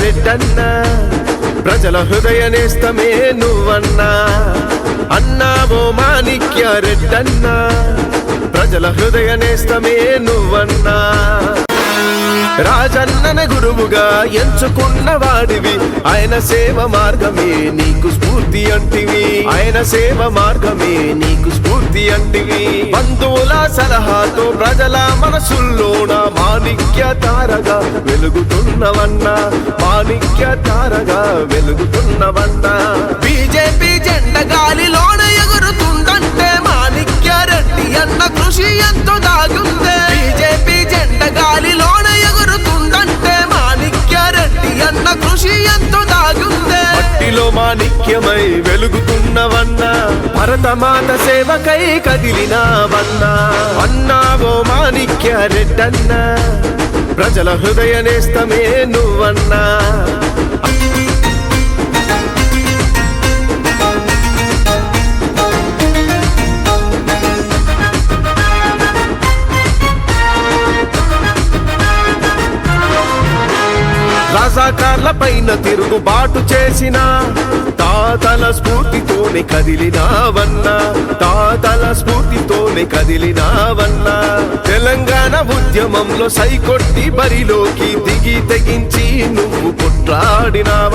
రెడ్డన్నా, ప్రజల హృదయ నేస్తమే నువ్వన్నా. అన్నావో మాణిక్య రెడ్డన్నా, ప్రజల హృదయ నేస్తమే నువ్వన్నా. రాజన్నన గురువుగా ఎంచుకున్న వాడివి, ఆయన సేవ మార్గమే నీకు స్ఫూర్తి అంటివి. ఆయన సేవ మార్గమే నీకు స్ఫూర్తి అంటివి. బంధువుల సలహాతో ప్రజల మనసుల్లోన మాణిక్య తారగా వెలుగుతున్నవన్నా, మాణిక్య తారగా వెలుగుతున్నవన్నా. బీజేపీ జెండ గాలిలోన ఎగురుతుందంటే మాణిక్య రెడ్డి అన్న కృషి ఎంతో దాగుందే. బీజేపీ జెండ గాలిలోన ఎగురుతుందంటే మాణిక్య రెడ్డి అన్న కృషి ఎంతో దాగుందే. మట్టిలో మాణిక్యమై వెలుగుతున్నవన్నా, భరతమాత సేవకై కదిలినావన్నా. అన్నావో మాణిక్య రెడ్డన్నా, ప్రజల హృదయ నేస్తమే నువ్వన్నా. రజాకార్ల పైన తిరుగుబాటు చేసిన తాతల స్ఫూర్తితోనే కదిలినావన్నా, తాతల స్ఫూర్తితోనే కదిలినావన్నా. తెలంగాణ ఉద్యమంలో సైకొట్టి బరిలోకి దిగి తెగించి నువ్వు కొట్లాడినావన్నా.